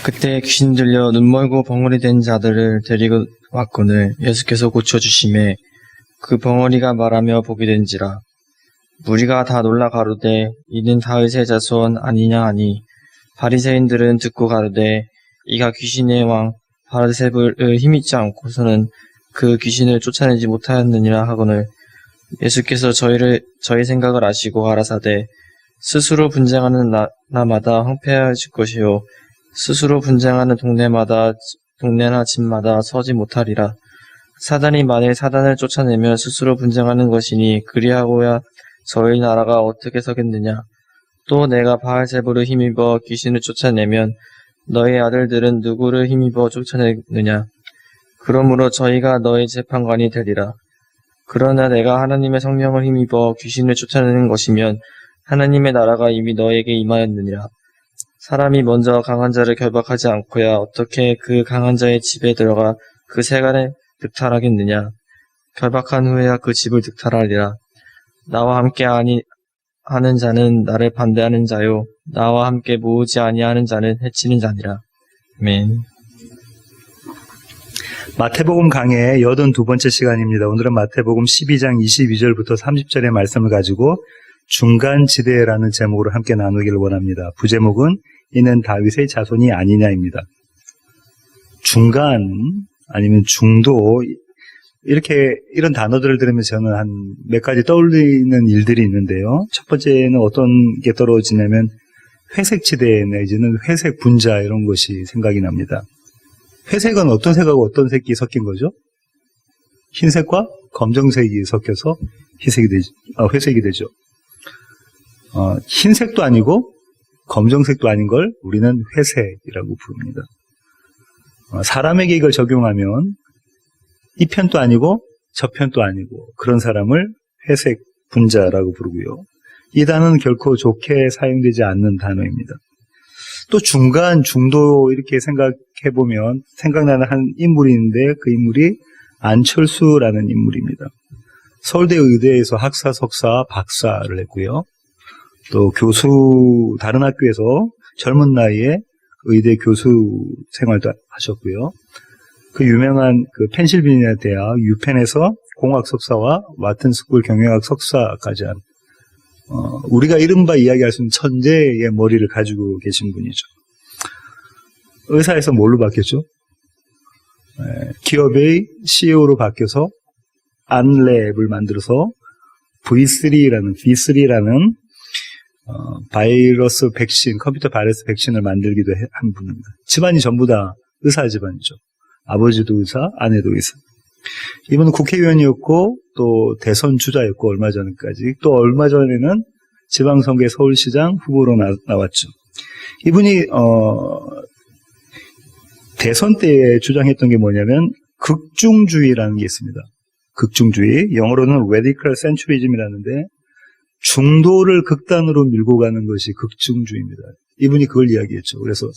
그때 귀신 들려 눈멀고 벙어리 된 자들을 데리고 왔거늘 예수께서 고쳐주심에 그 벙어리가 말하며 보게 된지라. 무리가 다 놀라 가로되 이는 다윗의 자손 아니냐 하니 바리새인들은 듣고 가로되 이가 귀신의 왕 바알세불을 힘입지 않고서는 그 귀신을 쫓아내지 못하였느니라 하거늘 예수께서 저희 생각을 아시고 가라사대 스스로 분쟁하는 나라마다 황폐해질 것이요 스스로 분쟁하는 동네나 집마다 서지 못하리라. 사단이 만일 사단을 쫓아내면 스스로 분쟁하는 것이니 그리하고야 저희 나라가 어떻게 서겠느냐. 또 내가 바알세불을 힘입어 귀신을 쫓아내면 너희 아들들은 누구를 힘입어 쫓아내느냐. 그러므로 저희가 너희 재판관이 되리라. 그러나 내가 하나님의 성령을 힘입어 귀신을 쫓아내는 것이면 하나님의 나라가 이미 너에게 임하였느니라. 사람이 먼저 강한 자를 결박하지 않고야 어떻게 그 강한 자의 집에 들어가 그 세간에 득탈하겠느냐. 결박한 후에야 그 집을 득탈하리라. 나와 함께 하는 자는 나를 반대하는 자요 나와 함께 모으지 아니하는 자는 해치는 자니라. 아멘. 마태복음 강해의 82번째 시간입니다. 오늘은 마태복음 12장 22절부터 30절의 말씀을 가지고 중간지대라는 제목으로 함께 나누기를 원합니다. 부제목은 이는 다윗의 자손이 아니냐입니다. 중간 아니면 중도 이런 단어들을 들으면 저는 한 몇 가지 떠올리는 일들이 있는데요. 첫 번째는 어떤 게 떨어지냐면 회색지대 내지는 회색 분자 이런 것이 생각이 납니다. 회색은 어떤 색하고 어떤 색이 섞인 거죠? 흰색과 검정색이 섞여서 회색이 되죠. 흰색도 아니고 검정색도 아닌 걸 우리는 회색이라고 부릅니다. 사람에게 이걸 적용하면 이 편도 아니고 저 편도 아니고 그런 사람을 회색 분자라고 부르고요. 이 단어는 결코 좋게 사용되지 않는 단어입니다. 또 중간, 중도 이렇게 생각해보면 생각나는 한 인물이 있는데 그 인물이 안철수라는 인물입니다. 서울대 의대에서 학사, 석사, 박사를 했고요. 또 다른 학교에서 젊은 나이에 의대 교수 생활도 하셨고요. 그 유명한 펜실베니아 대학 유펜에서 공학 석사와 와튼스쿨 경영학 석사까지 한 우리가 이른바 이야기할 수 있는 천재의 머리를 가지고 계신 분이죠. 의사에서 뭘로 바뀌었죠? 기업의 CEO로 바뀌어서 안랩을 만들어서 B3라는 바이러스 백신, 컴퓨터 바이러스 백신을 만들기도 한 분입니다. 집안이 전부 다 의사 집안이죠. 아버지도 의사, 아내도 의사. 이분은 국회의원이었고 또 대선 주자였고 얼마 전까지. 또 얼마 전에는 지방선거에 서울시장 후보로 나왔죠. 이분이 대선 때 주장했던 게 뭐냐면 극중주의라는 게 있습니다. 극중주의, 영어로는 radical centrism이라는데 중도를 극단으로 밀고 가는 것이 극중주의입니다. 이분이 그걸 이야기했죠. 그래서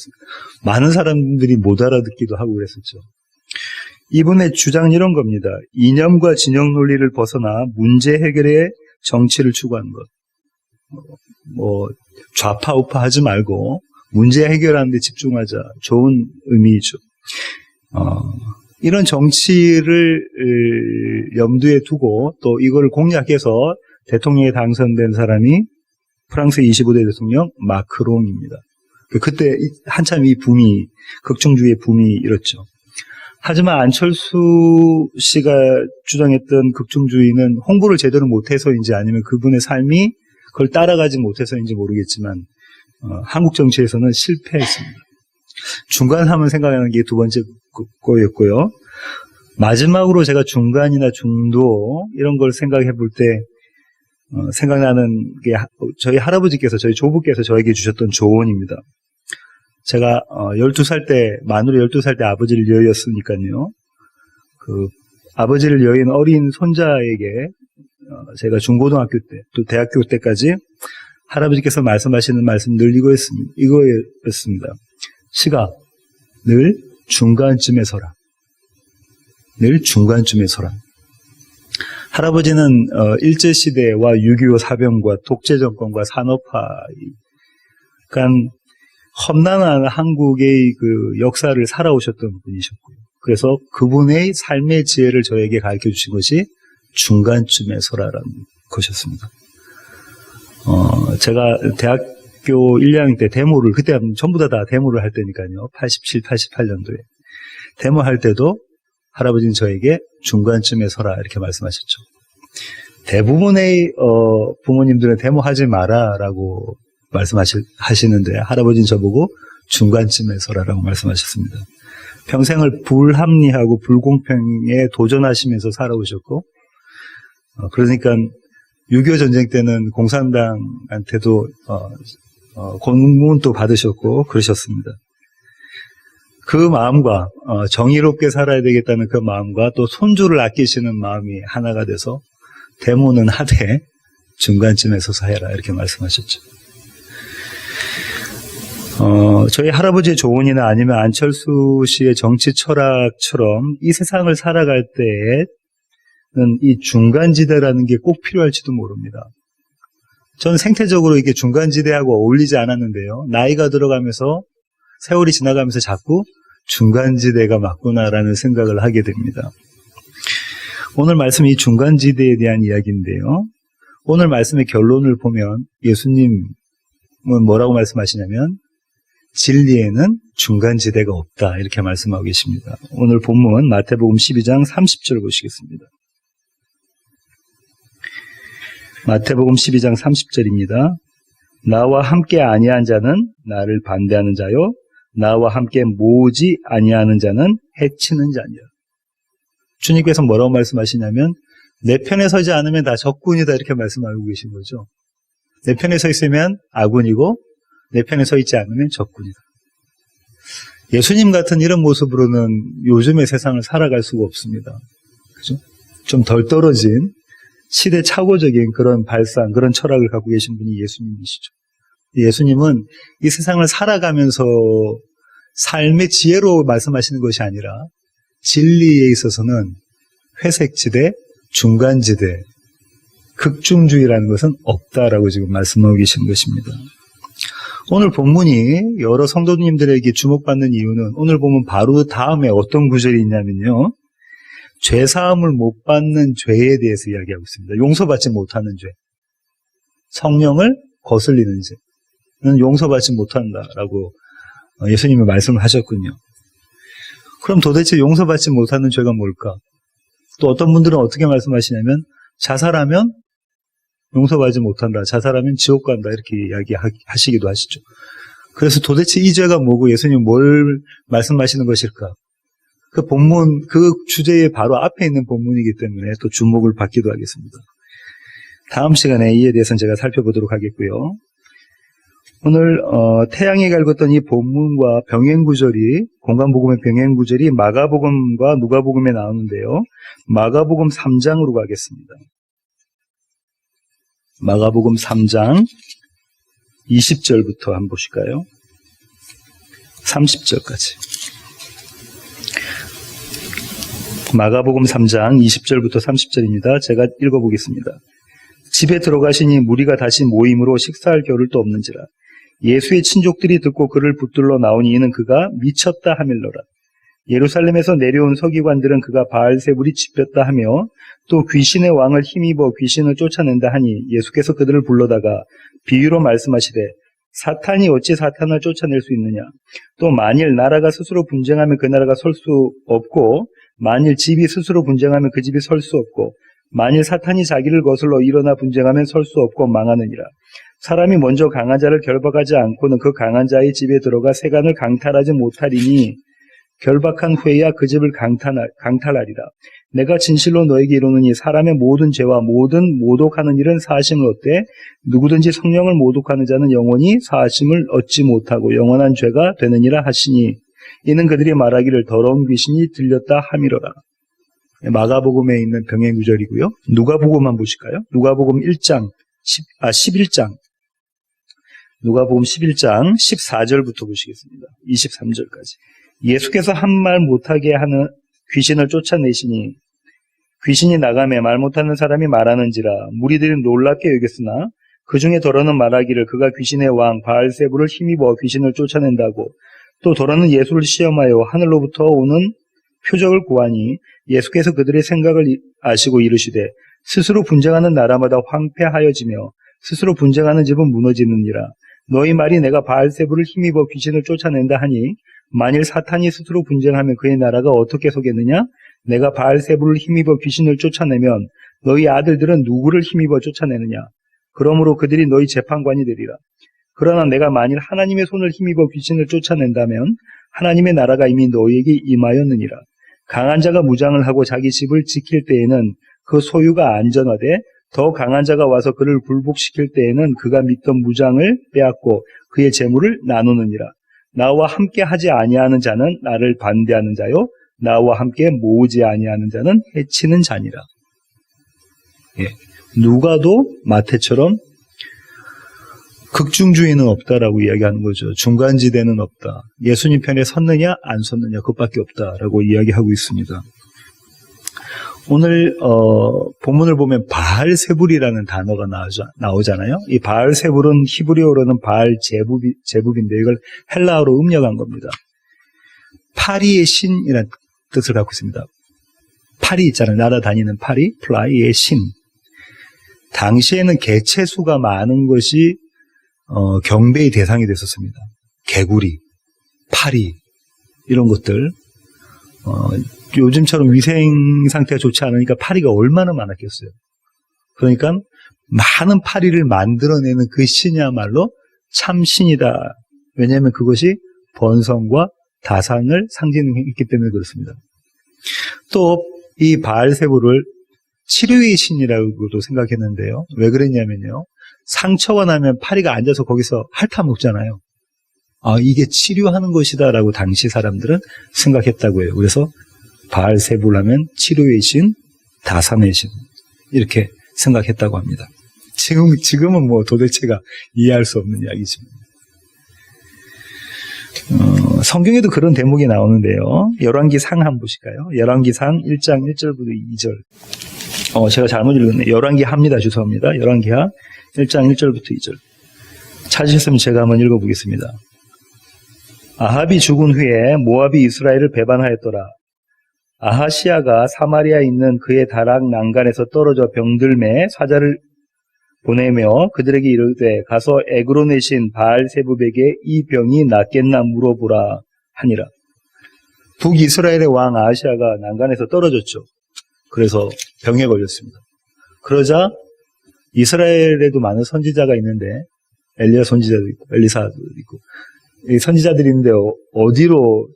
많은 사람들이 못 알아듣기도 하고 그랬었죠. 이분의 주장은 이런 겁니다. 이념과 진영 논리를 벗어나 문제 해결의 정치를 추구하는 것. 좌파 우파 하지 말고 문제 해결하는 데 집중하자. 좋은 의미이죠. 이런 정치를 염두에 두고 또 이걸 공략해서 대통령에 당선된 사람이 프랑스의 25대 대통령 마크롱입니다. 그때 한참 극중주의의 붐이 일었죠. 하지만 안철수 씨가 주장했던 극중주의는 홍보를 제대로 못해서인지 아니면 그분의 삶이 그걸 따라가지 못해서인지 모르겠지만 한국 정치에서는 실패했습니다. 중간함을 생각하는 게 두 번째 거였고요. 마지막으로 제가 중간이나 중도 이런 걸 생각해 볼 때 생각나는 게 저희 할아버지께서 저희 조부께서 저에게 주셨던 조언입니다. 제가 12살 때 만으로 12살 때 아버지를 여의었으니까요. 아버지를 여인 어린 손자에게 제가 중고등학교 때 또 대학교 때까지 할아버지께서 말씀하시는 말씀 늘 이거였습니다. 시가 늘 중간쯤에 서라. 늘 중간쯤에 서라. 할아버지는 일제시대와 6.25 사병과 독재정권과 산업화, 그러니까 험난한 한국의 그 역사를 살아오셨던 분이셨고요. 그래서 그분의 삶의 지혜를 저에게 가르쳐 주신 것이 중간쯤에 서라라는 것이었습니다. 제가 대학교 1, 2학년 때 데모를, 그때 전부 다 데모를 할 때니까요. 87, 88년도에. 데모할 때도 할아버지는 저에게 중간쯤에 서라 이렇게 말씀하셨죠. 대부분의 부모님들은 데모하지 마라라고 말씀하시는데 할아버지는 저보고 중간쯤에 서라라고 말씀하셨습니다. 평생을 불합리하고 불공평에 도전하시면서 살아오셨고 그러니까 6.25 전쟁 때는 공산당한테도 고문도 받으셨고 그러셨습니다. 그 마음과 정의롭게 살아야 되겠다는 그 마음과 또 손주를 아끼시는 마음이 하나가 돼서 데모는 하되 중간쯤에 서서 해라 이렇게 말씀하셨죠. 저희 할아버지의 조언이나 아니면 안철수 씨의 정치 철학처럼 이 세상을 살아갈 때에는 이 중간지대라는 게 꼭 필요할지도 모릅니다. 저는 생태적으로 이게 중간지대하고 어울리지 않았는데요. 나이가 들어가면서 세월이 지나가면서 자꾸 중간지대가 맞구나라는 생각을 하게 됩니다. 오늘 말씀 이 중간지대에 대한 이야기인데요. 오늘 말씀의 결론을 보면 예수님은 뭐라고 말씀하시냐면 진리에는 중간지대가 없다 이렇게 말씀하고 계십니다. 오늘 본문 마태복음 12장 30절 보시겠습니다. 마태복음 12장 30절입니다. 나와 함께 아니한 자는 나를 반대하는 자요 나와 함께 모으지 아니하는 자는 해치는 자니라. 주님께서 뭐라고 말씀하시냐면 내 편에 서지 않으면 다 적군이다 이렇게 말씀하고 계신 거죠. 내 편에 서 있으면 아군이고 내 편에 서 있지 않으면 적군이다. 예수님 같은 이런 모습으로는 요즘의 세상을 살아갈 수가 없습니다. 그죠? 좀 덜 떨어진 시대착오적인 그런 발상, 그런 철학을 갖고 계신 분이 예수님이시죠. 예수님은 이 세상을 살아가면서 삶의 지혜로 말씀하시는 것이 아니라 진리에 있어서는 회색지대, 중간지대, 극중주의라는 것은 없다라고 지금 말씀하고 계신 것입니다. 오늘 본문이 여러 성도님들에게 주목받는 이유는 오늘 보면 바로 다음에 어떤 구절이 있냐면요. 죄사함을 못 받는 죄에 대해서 이야기하고 있습니다. 용서받지 못하는 죄. 성령을 거슬리는 죄는 용서받지 못한다라고 예수님이 말씀을 하셨군요. 그럼 도대체 용서받지 못하는 죄가 뭘까? 또 어떤 분들은 어떻게 말씀하시냐면 자살하면 용서받지 못한다. 자살하면 지옥 간다. 이렇게 이야기하시기도 하시죠. 그래서 도대체 이 죄가 뭐고 예수님은 뭘 말씀하시는 것일까? 그 본문, 그 주제의 바로 앞에 있는 본문이기 때문에 또 주목을 받기도 하겠습니다. 다음 시간에 이에 대해서는 제가 살펴보도록 하겠고요. 오늘 태양이 갈궜던 이 본문과 병행구절이 공간복음의 병행구절이 마가복음과 누가복음에 나오는데요. 마가복음 3장으로 가겠습니다. 마가복음 3장 20절부터 한번 보실까요? 30절까지. 마가복음 3장 20절부터 30절입니다. 제가 읽어보겠습니다. 집에 들어가시니 무리가 다시 모임으로 식사할 겨를도 없는지라. 예수의 친족들이 듣고 그를 붙들러 나오니 이는 그가 미쳤다 하밀러라. 예루살렘에서 내려온 서기관들은 그가 바알세불이 짚혔다 하며 또 귀신의 왕을 힘입어 귀신을 쫓아낸다 하니 예수께서 그들을 불러다가 비유로 말씀하시되 사탄이 어찌 사탄을 쫓아낼 수 있느냐. 또 만일 나라가 스스로 분쟁하면 그 나라가 설 수 없고 만일 집이 스스로 분쟁하면 그 집이 설 수 없고 만일 사탄이 자기를 거슬러 일어나 분쟁하면 설 수 없고 망하느니라. 사람이 먼저 강한 자를 결박하지 않고는 그 강한 자의 집에 들어가 세간을 강탈하지 못하리니 결박한 후에야 그 집을 강탈하리라. 내가 진실로 너에게 이르노니 사람의 모든 죄와 모든 모독하는 일은 사하심을 얻되 누구든지 성령을 모독하는 자는 영원히 사하심을 얻지 못하고 영원한 죄가 되느니라 하시니 이는 그들이 말하기를 더러운 귀신이 들렸다 함이로라. 마가복음에 있는 병행구절이고요. 누가복음만 보실까요? 누가복음 11장 누가복음 11장 14절부터 보시겠습니다. 23절까지. 예수께서 한 말 못하게 하는 귀신을 쫓아내시니 귀신이 나가매 말 못하는 사람이 말하는지라 무리들이 놀랍게 여겼으나 그 중에 더러는 말하기를 그가 귀신의 왕 바알세불을 힘입어 귀신을 쫓아낸다고, 또 더러는 예수를 시험하여 하늘로부터 오는 표적을 구하니 예수께서 그들의 생각을 아시고 이르시되 스스로 분쟁하는 나라마다 황폐하여지며 스스로 분쟁하는 집은 무너지느니라. 너희 말이 내가 바알세불을 힘입어 귀신을 쫓아낸다 하니 만일 사탄이 스스로 분쟁하면 그의 나라가 어떻게 서겠느냐? 내가 바알세불을 힘입어 귀신을 쫓아내면 너희 아들들은 누구를 힘입어 쫓아내느냐? 그러므로 그들이 너희 재판관이 되리라. 그러나 내가 만일 하나님의 손을 힘입어 귀신을 쫓아낸다면 하나님의 나라가 이미 너희에게 임하였느니라. 강한 자가 무장을 하고 자기 집을 지킬 때에는 그 소유가 안전하되 더 강한 자가 와서 그를 굴복시킬 때에는 그가 믿던 무장을 빼앗고 그의 재물을 나누느니라. 나와 함께 하지 아니하는 자는 나를 반대하는 자요 나와 함께 모으지 아니하는 자는 해치는 자니라. 예. 누가도 마태처럼 극중주의는 없다라고 이야기하는 거죠. 중간지대는 없다. 예수님 편에 섰느냐 안 섰느냐 그것밖에 없다라고 이야기하고 있습니다. 오늘 본문을 보면 바알세불이라는 단어가 나오잖아요. 이 바알세불은 히브리어로는 바알제북인데 이걸 헬라어로 음력한 겁니다. 파리의 신이라는 뜻을 갖고 있습니다. 파리 있잖아요. 날아다니는 파리, 플라이의 신. 당시에는 개체수가 많은 것이 경배의 대상이 됐었습니다. 개구리, 파리 이런 것들. 요즘처럼 위생 상태가 좋지 않으니까 파리가 얼마나 많았겠어요. 그러니까 많은 파리를 만들어내는 그 신이야말로 참 신이다. 왜냐하면 그것이 번성과 다산을 상징했기 때문에 그렇습니다. 또 이 바알세불을 치료의 신이라고도 생각했는데요. 왜 그랬냐면요. 상처가 나면 파리가 앉아서 거기서 핥아먹잖아요. 이게 치료하는 것이다라고 당시 사람들은 생각했다고 해요. 그래서 바알세불 하면 치료의 신, 다산의 신 이렇게 생각했다고 합니다. 지금은 뭐 도대체가 이해할 수 없는 이야기입니다. 성경에도 그런 대목이 나오는데요. 열왕기상 한번 보실까요? 열왕기상 1장 1절부터 2절. 제가 잘못 읽었네. 열왕기하입니다. 죄송합니다. 열왕기하 1장 1절부터 2절. 찾으셨으면 제가 한번 읽어보겠습니다. 아합이 죽은 후에 모압이 이스라엘을 배반하였더라. 아하시아가 사마리아에 있는 그의 다락 난간에서 떨어져 병들매 사자를 보내며 그들에게 이르되 가서 에그론의 신 바알세불에게 이 병이 낫겠나 물어보라 하니라. 북이스라엘의 왕 아하시아가 난간에서 떨어졌죠. 그래서 병에 걸렸습니다. 그러자 이스라엘에도 많은 선지자가 있는데 엘리야 선지자도 있고 엘리사도 있고 이 선지자들이 있는데 어디로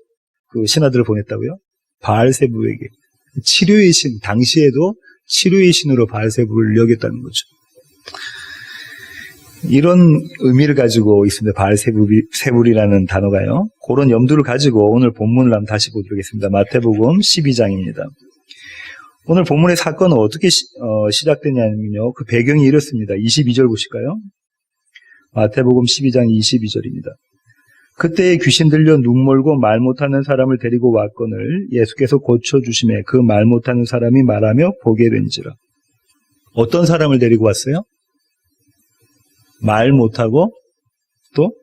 그 신하들을 보냈다고요? 바알세불에게. 치료의 신, 당시에도 치료의 신으로 바알세불을 여겼다는 거죠. 이런 의미를 가지고 있습니다. 바알세불이라는 단어가요. 그런 염두를 가지고 오늘 본문을 한번 다시 보도록 하겠습니다. 마태복음 12장입니다. 오늘 본문의 사건은 어떻게 시작되냐면요. 그 배경이 이렇습니다. 22절 보실까요? 마태복음 12장 22절입니다. 그때에 귀신 들려 눈 멀고 말 못하는 사람을 데리고 왔거늘 예수께서 고쳐주심에 그 말 못하는 사람이 말하며 보게 된지라. 어떤 사람을 데리고 왔어요? 말 못하고 또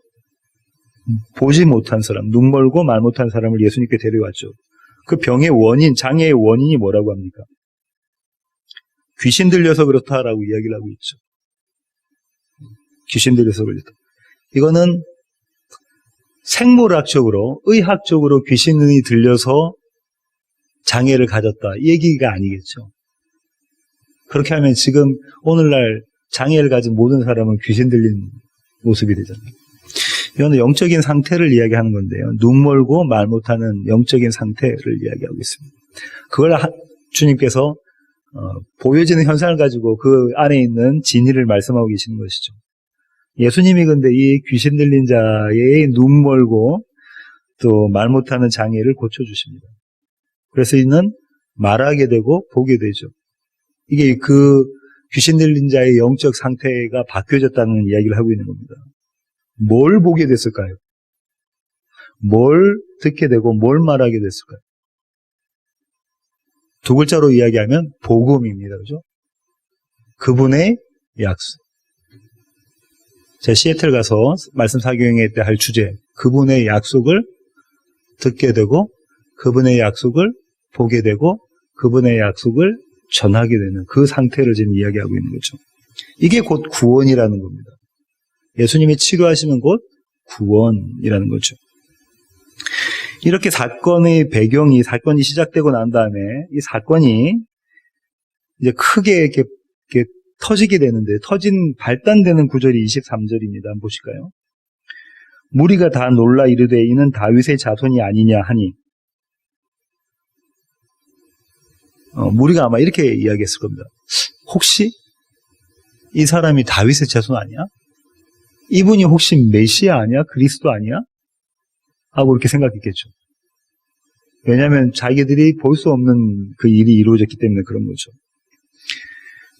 보지 못한 사람, 눈 멀고 말 못한 사람을 예수님께 데려왔죠. 그 병의 원인, 장애의 원인이 뭐라고 합니까? 귀신 들려서 그렇다라고 이야기를 하고 있죠. 귀신 들려서 그렇다. 이거는 생물학적으로, 의학적으로 귀신이 들려서 장애를 가졌다. 이 얘기가 아니겠죠. 그렇게 하면 지금 오늘날 장애를 가진 모든 사람은 귀신 들린 모습이 되잖아요. 이거는 영적인 상태를 이야기하는 건데요. 눈 멀고 말 못하는 영적인 상태를 이야기하고 있습니다. 그걸 주님께서 보여지는 현상을 가지고 그 안에 있는 진리를 말씀하고 계시는 것이죠. 예수님이 근데 이 귀신 들린 자의 눈 멀고 또 말 못하는 장애를 고쳐주십니다. 그래서 이는 말하게 되고 보게 되죠. 이게 그 귀신 들린 자의 영적 상태가 바뀌어졌다는 이야기를 하고 있는 겁니다. 뭘 보게 됐을까요? 뭘 듣게 되고 뭘 말하게 됐을까요? 두 글자로 이야기하면 복음입니다. 그죠? 그분의 약속. 제가 시애틀 가서 말씀 사교행회 때 할 주제, 그분의 약속을 듣게 되고 그분의 약속을 보게 되고 그분의 약속을 전하게 되는 그 상태를 지금 이야기하고 있는 거죠. 이게 곧 구원이라는 겁니다. 예수님이 치료하시면 곧 구원이라는 거죠. 이렇게 사건이 시작되고 난 다음에 이 사건이 이제 크게 이렇게 터지게 되는데, 발단되는 구절이 23절입니다. 한번 보실까요? 무리가 다 놀라 이르되 이는 다윗의 자손이 아니냐 하니, 무리가 아마 이렇게 이야기했을 겁니다. 혹시 이 사람이 다윗의 자손 아니야? 이분이 혹시 메시아 아니야? 그리스도 아니야? 하고 이렇게 생각했겠죠. 왜냐하면 자기들이 볼 수 없는 그 일이 이루어졌기 때문에 그런 거죠.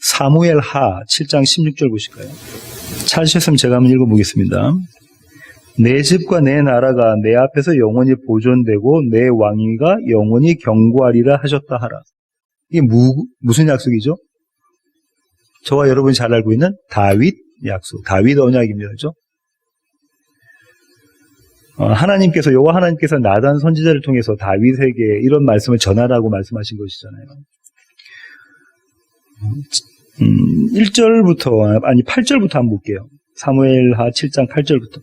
사무엘 하 7장 16절 보실까요? 찾으셨으면 제가 한번 읽어보겠습니다. 내 집과 내 나라가 내 앞에서 영원히 보존되고 내 왕위가 영원히 경고하리라 하셨다 하라. 이게 무슨 약속이죠? 저와 여러분이 잘 알고 있는 다윗 약속, 다윗 언약입니다. 그렇죠? 여호와 하나님께서 나단 선지자를 통해서 다윗에게 이런 말씀을 전하라고 말씀하신 것이잖아요. 8절부터 한번 볼게요. 사무엘하 7장 8절부터.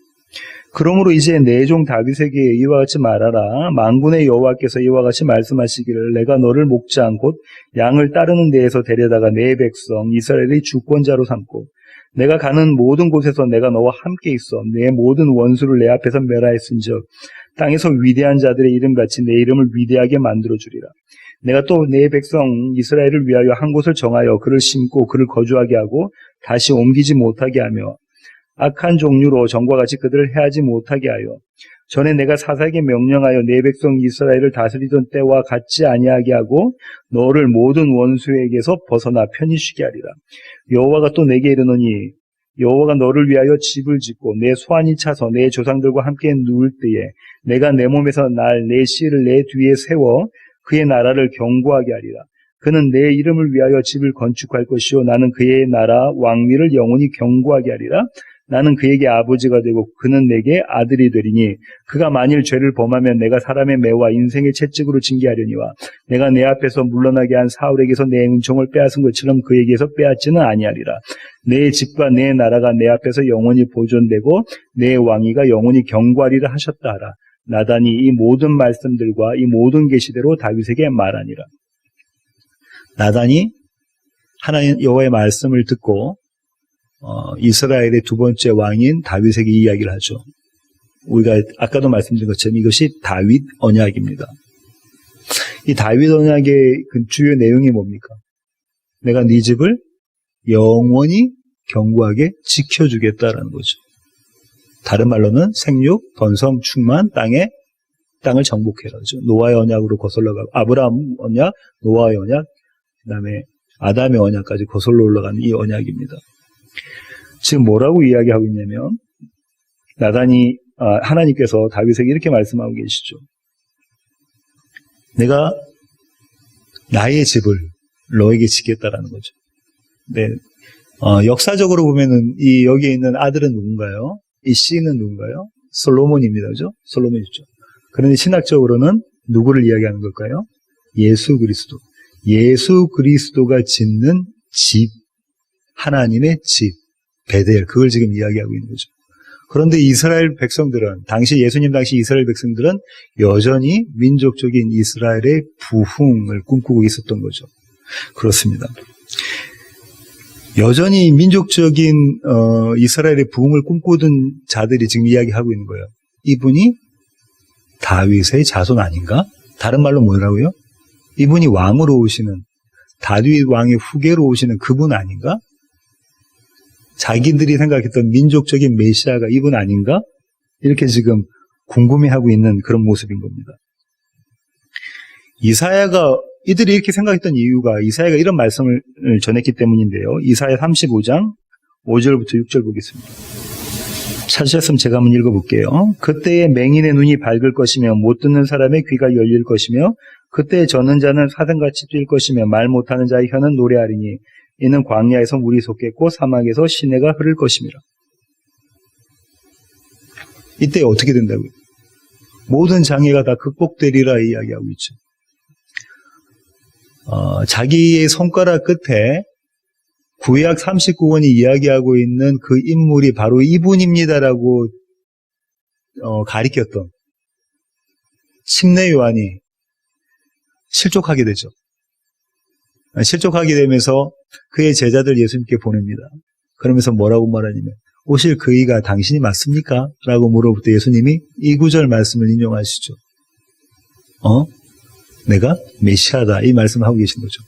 그러므로 이제 내 종 다윗에게 이와 같이 말하라. 만군의 여호와께서 이와 같이 말씀하시기를 내가 너를 목장 곧 양을 따르는 데에서 데려다가 내 백성 이스라엘의 주권자로 삼고 내가 가는 모든 곳에서 내가 너와 함께 있어 내 모든 원수를 내 앞에서 멸하였은즉 땅에서 위대한 자들의 이름같이 내 이름을 위대하게 만들어주리라. 내가 또 내 백성 이스라엘을 위하여 한 곳을 정하여 그를 심고 그를 거주하게 하고 다시 옮기지 못하게 하며 악한 종류로 전과 같이 그들을 해하지 못하게 하여 전에 내가 사사에게 명령하여 내 백성 이스라엘을 다스리던 때와 같지 아니하게 하고 너를 모든 원수에게서 벗어나 편히 쉬게 하리라. 여호와가 또 내게 이르노니 여호와가 너를 위하여 집을 짓고 내 소환이 차서 내 조상들과 함께 누울 때에 내가 내 몸에서 내 씨를 내 뒤에 세워 그의 나라를 견고하게 하리라. 그는 내 이름을 위하여 집을 건축할 것이요 나는 그의 나라 왕위를 영원히 견고하게 하리라. 나는 그에게 아버지가 되고 그는 내게 아들이 되리니 그가 만일 죄를 범하면 내가 사람의 매와 인생의 채찍으로 징계하려니와 내가 내 앞에서 물러나게 한 사울에게서 내 은총을 빼앗은 것처럼 그에게서 빼앗지는 아니하리라. 내 집과 내 나라가 내 앞에서 영원히 보존되고 내 왕위가 영원히 견고하리라 하셨다 하라. 나단이 이 모든 말씀들과 이 모든 계시대로 다윗에게 말하니라. 나단이 하나님 여호와의 말씀을 듣고 이스라엘의 두 번째 왕인 다윗에게 이야기를 하죠. 우리가 아까도 말씀드린 것처럼 이것이 다윗 언약입니다. 이 다윗 언약의 그 주요 내용이 뭡니까? 내가 네 집을 영원히 견고하게 지켜주겠다라는 거죠. 다른 말로는 생육, 번성, 충만, 땅을 정복해라죠. 노아의 언약으로 거슬러 가고 아브라함 언약, 노아의 언약, 그다음에 아담의 언약까지 거슬러 올라가는 이 언약입니다. 지금 뭐라고 이야기하고 있냐면 하나님께서 다윗에게 이렇게 말씀하고 계시죠. 내가 나의 집을 너에게 짓겠다라는 거죠. 네. 역사적으로 보면은 여기에 있는 아들은 누군가요? 이 씨는 누군가요? 솔로몬입니다. 그죠? 솔로몬이죠. 그런데 신학적으로는 누구를 이야기하는 걸까요? 예수 그리스도. 예수 그리스도가 짓는 집, 하나님의 집, 베델, 그걸 지금 이야기하고 있는 거죠. 그런데 이스라엘 백성들은, 예수님 당시 이스라엘 백성들은 여전히 민족적인 이스라엘의 부흥을 꿈꾸고 있었던 거죠. 그렇습니다. 여전히 민족적인 이스라엘의 부흥을 꿈꾸던 자들이 지금 이야기하고 있는 거예요. 이분이 다윗의 자손 아닌가? 다른 말로 뭐라고요? 이분이 왕으로 오시는, 다윗 왕의 후계로 오시는 그분 아닌가? 자기들이 생각했던 민족적인 메시아가 이분 아닌가? 이렇게 지금 궁금해하고 있는 그런 모습인 겁니다. 이들이 이렇게 생각했던 이유가 이사야가 이런 말씀을 전했기 때문인데요. 이사야 35장 5절부터 6절 보겠습니다. 찾으셨으면 제가 한번 읽어볼게요. 그때에 맹인의 눈이 밝을 것이며 못 듣는 사람의 귀가 열릴 것이며 그때에 젖는 자는 사슴같이 뛸 것이며 말 못하는 자의 혀는 노래하리니 이는 광야에서 물이 솟겠고 사막에서 시내가 흐를 것임이라. 이때 어떻게 된다고요? 모든 장애가 다 극복되리라 이야기하고 있죠. 자기의 손가락 끝에 구약 39권이 이야기하고 있는 그 인물이 바로 이분입니다라고 가리켰던 침례 요한이 실족하게 되죠. 실족하게 되면서 그의 제자들 예수님께 보냅니다. 그러면서 뭐라고 말하냐면 오실 그이가 당신이 맞습니까? 라고 물어볼 때 예수님이 이 구절 말씀을 인용하시죠. 내가 메시아다 이 말씀을 하고 계신 거죠.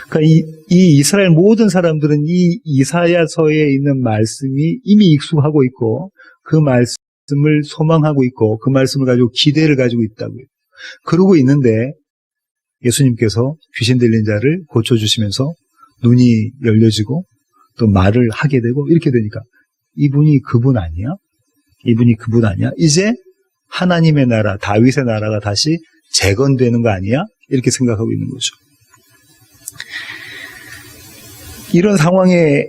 그러니까 이 이스라엘 모든 사람들은 이 이사야서에 있는 말씀이 이미 익숙하고 있고 그 말씀을 소망하고 있고 그 말씀을 가지고 기대를 가지고 있다고요. 그러고 있는데 예수님께서 귀신 들린 자를 고쳐주시면서 눈이 열려지고 또 말을 하게 되고 이렇게 되니까 이분이 그분 아니야? 이분이 그분 아니야? 이제 하나님의 나라, 다윗의 나라가 다시 재건되는 거 아니야? 이렇게 생각하고 있는 거죠. 이런 상황에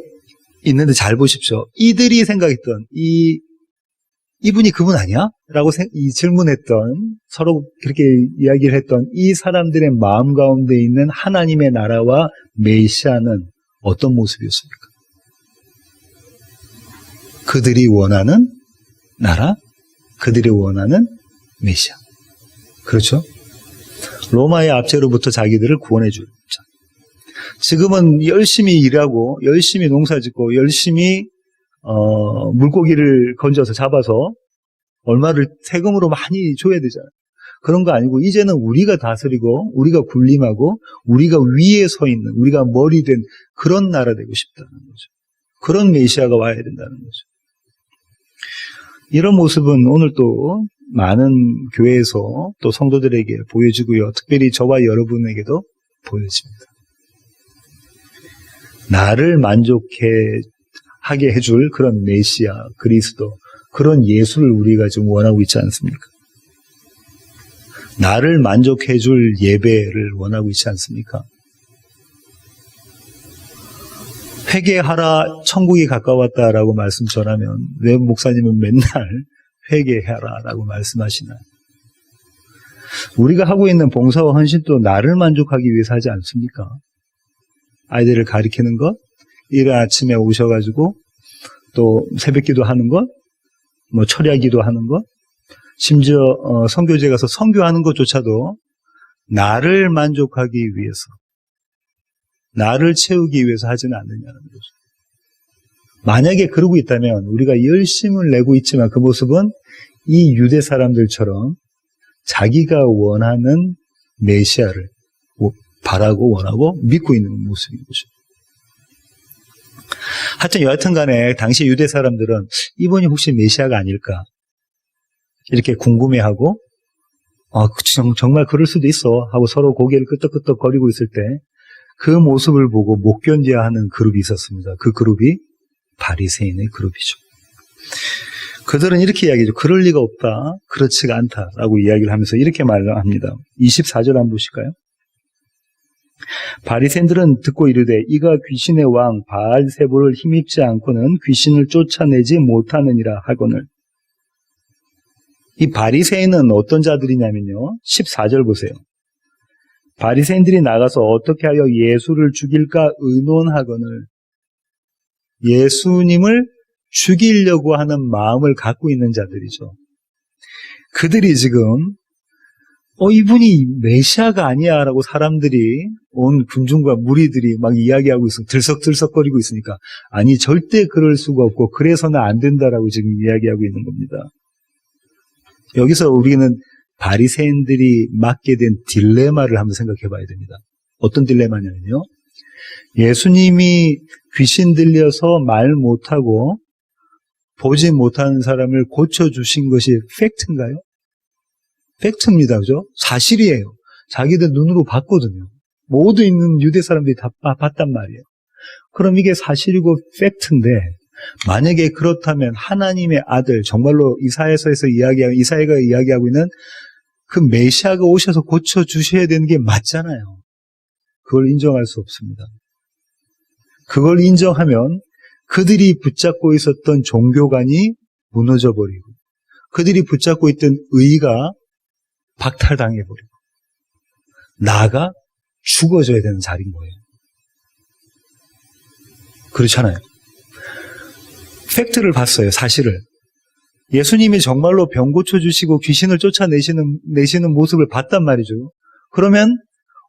있는데 잘 보십시오. 이들이 생각했던 이분이 그분 아니야? 라고 질문했던, 서로 그렇게 이야기를 했던 이 사람들의 마음 가운데 있는 하나님의 나라와 메시아는 어떤 모습이었습니까? 그들이 원하는 나라, 그들이 원하는 메시아. 그렇죠? 로마의 압제로부터 자기들을 구원해 줄 자. 지금은 열심히 일하고 열심히 농사짓고 열심히 물고기를 건져서 잡아서 얼마를 세금으로 많이 줘야 되잖아요. 그런 거 아니고 이제는 우리가 다스리고 우리가 군림하고 우리가 위에 서 있는 우리가 머리 된 그런 나라 되고 싶다는 거죠. 그런 메시아가 와야 된다는 거죠. 이런 모습은 오늘 또 많은 교회에서 또 성도들에게 보여지고요. 특별히 저와 여러분에게도 보여집니다. 나를 만족하게 해줄 그런 메시아, 그리스도, 그런 예수를 우리가 지금 원하고 있지 않습니까? 나를 만족해줄 예배를 원하고 있지 않습니까? 회개하라, 천국이 가까웠다라고 말씀 전하면 왜 목사님은 맨날 회개하라라고 말씀하시나요? 우리가 하고 있는 봉사와 헌신도 나를 만족하기 위해서 하지 않습니까? 아이들을 가리키는 것, 이른 아침에 오셔가지고 또 새벽기도 하는 것, 철야기도 하는 것, 심지어 선교지에 가서 선교하는 것조차도 나를 만족하기 위해서, 나를 채우기 위해서 하지는 않느냐는 거죠. 만약에 그러고 있다면 우리가 열심을 내고 있지만 그 모습은 이 유대 사람들처럼 자기가 원하는 메시아를 바라고 원하고 믿고 있는 모습인 거죠. 하여튼 여하튼 간에 당시 유대 사람들은 이분이 혹시 메시아가 아닐까 이렇게 궁금해하고 정말 그럴 수도 있어 하고 서로 고개를 끄덕끄덕 거리고 있을 때 그 모습을 보고 못 견뎌하는 그룹이 있었습니다. 그 그룹이 바리새인의 그룹이죠. 그들은 이렇게 이야기하죠. 그럴 리가 없다. 그렇지가 않다라고 이야기를 하면서 이렇게 말을 합니다. 24절 한번 보실까요? 바리새인들은 듣고 이르되 이가 귀신의 왕 바알세불을 힘입지 않고는 귀신을 쫓아내지 못하느니라 하거늘. 이 바리새인은 어떤 자들이냐면요. 14절 보세요. 바리새인들이 나가서 어떻게 하여 예수를 죽일까 의논하거늘. 예수님을 죽이려고 하는 마음을 갖고 있는 자들이죠. 그들이 지금 이분이 메시아가 아니야 라고 사람들이 온 군중과 무리들이 막 이야기하고 있으니까 들썩들썩거리고 있으니까 아니 절대 그럴 수가 없고 그래서는 안 된다라고 지금 이야기하고 있는 겁니다. 여기서 우리는 바리새인들이 맞게 된 딜레마를 한번 생각해 봐야 됩니다. 어떤 딜레마냐면요. 예수님이 귀신 들려서 말 못하고 보지 못하는 사람을 고쳐주신 것이 팩트인가요? 팩트입니다. 그죠? 사실이에요. 자기들 눈으로 봤거든요. 모두 있는 유대 사람들이 다 봤단 말이에요. 그럼 이게 사실이고 팩트인데 만약에 그렇다면 하나님의 아들 정말로 이사야가 이야기하고 있는 그 메시아가 오셔서 고쳐주셔야 되는 게 맞잖아요. 그걸 인정할 수 없습니다. 그걸 인정하면 그들이 붙잡고 있었던 종교관이 무너져버리고 그들이 붙잡고 있던 의의가 박탈당해버리고 나가 죽어져야 되는 자리인 거예요. 그렇잖아요. 팩트를 봤어요. 사실을. 예수님이 정말로 병 고쳐주시고 귀신을 쫓아내시는 모습을 봤단 말이죠. 그러면